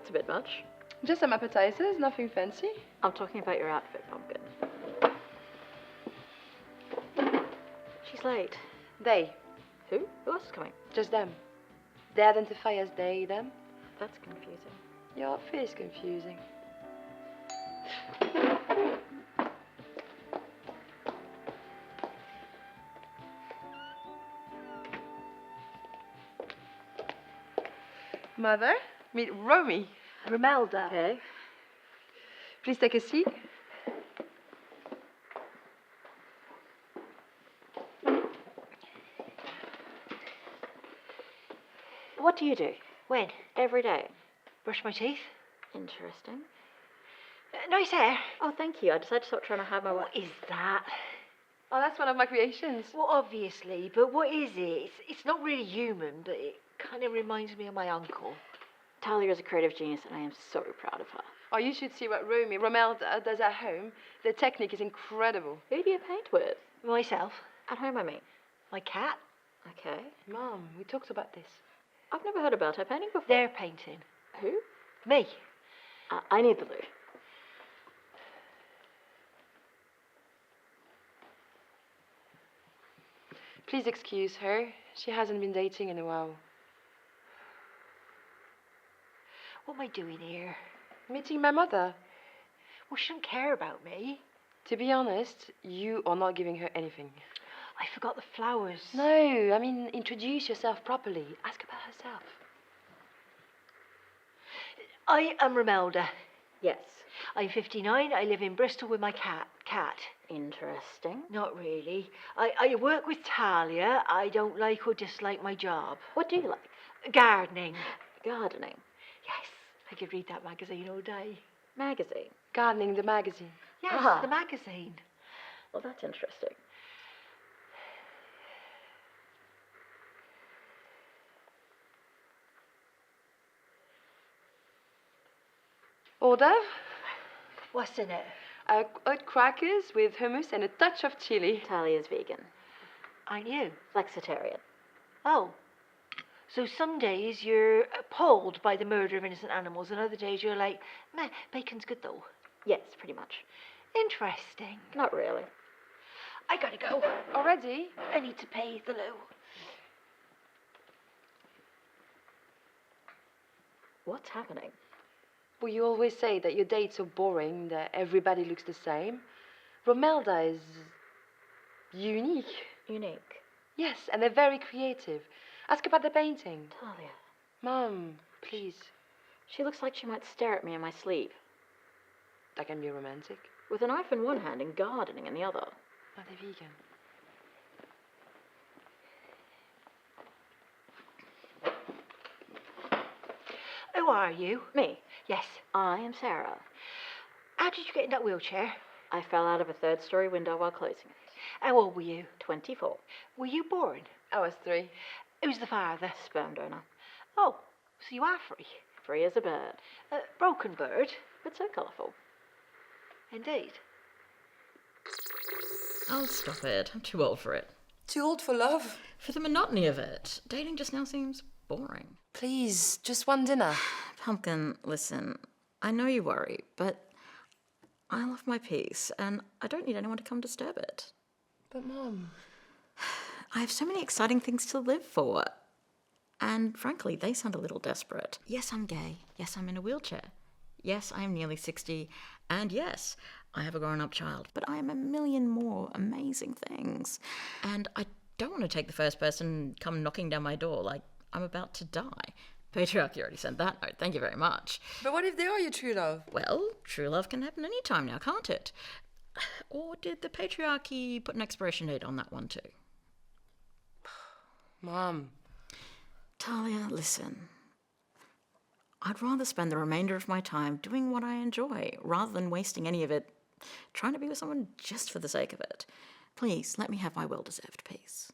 That's a bit much. Just some appetizers, nothing fancy. I'm talking about your outfit, Pumpkin. She's late. They. Who? Who else is coming? Just them. They identify as they, them. That's confusing. Your outfit is confusing. Mother, meet Romy. Romelda. Okay. Please take a seat. What do you do? When? Every day. Brush my teeth. Interesting. Nice hair. Oh, thank you. I decided to stop trying to hide my... What is that? Oh, that's one of my creations. Well, obviously, but what is it? It's not really human, but it kind of reminds me of my uncle. Talia is a creative genius, and I am so proud of her. Oh, you should see what Romelda does at home. The technique is incredible. Who do you paint with? Myself. At home, I mean. My cat. Okay. Mom, we talked about this. I've never heard about her painting before. They're painting. Who? Me. I need the loo. Please excuse her. She hasn't been dating in a while. What am I doing here? Meeting my mother. Well, she doesn't care about me. To be honest, you are not giving her anything. I forgot the flowers. No, I mean, introduce yourself properly. Ask about herself. I am Romelda. Yes. I'm 59. I live in Bristol with my cat. Interesting. Not really. I work with Talia. I don't like or dislike my job. What do you like? Gardening. Gardening. Yes, I could read that magazine all day. Magazine. Gardening, the magazine. Yes, Ah. the magazine. Well, that's interesting. Hors d'oeuvre? What's in it? Hot crackers with hummus and a touch of chili. Talia's vegan. Aren't you? Flexitarian. Oh. So some days you're appalled by the murder of innocent animals, and other days you're like, meh, bacon's good though. Yes, pretty much. Interesting. Not really. I gotta go. Already? I need to pay the loo. What's happening? Well, you always say that your dates are boring, that everybody looks the same. Romelda is unique. Unique. Yes, and they're very creative. Ask about the painting. Talia. Mom, please. She looks like she might stare at me in my sleep. That can be romantic. With a knife in one hand and gardening in the other. Are they vegan? Who are you? Me. Yes. I am Sarah. How did you get in that wheelchair? I fell out of a third-story window while closing it. How old were you? 24. Were you born? I was 3. Who's the father? Sperm donor. Oh, so you are free. Free as a bird. Broken bird. But so colourful. Indeed. Oh, stop it. I'm too old for it. Too old for love? For the monotony of it. Dating just now seems boring. Please, just one dinner. Pumpkin, listen, I know you worry, but I love my peace, and I don't need anyone to come disturb it. But Mom... I have so many exciting things to live for. And frankly, they sound a little desperate. Yes, I'm gay. Yes, I'm in a wheelchair. Yes, I am nearly 60. And yes, I have a grown-up child. But I am a million more amazing things. And I don't want to take the first person come knocking down my door like I'm about to die. Patriarchy already sent that note. Thank you very much. But what if they are your true love? Well, true love can happen any time now, can't it? Or did the patriarchy put an expiration date on that one too? Mom... Talia, listen. I'd rather spend the remainder of my time doing what I enjoy rather than wasting any of it trying to be with someone just for the sake of it. Please, let me have my well-deserved peace.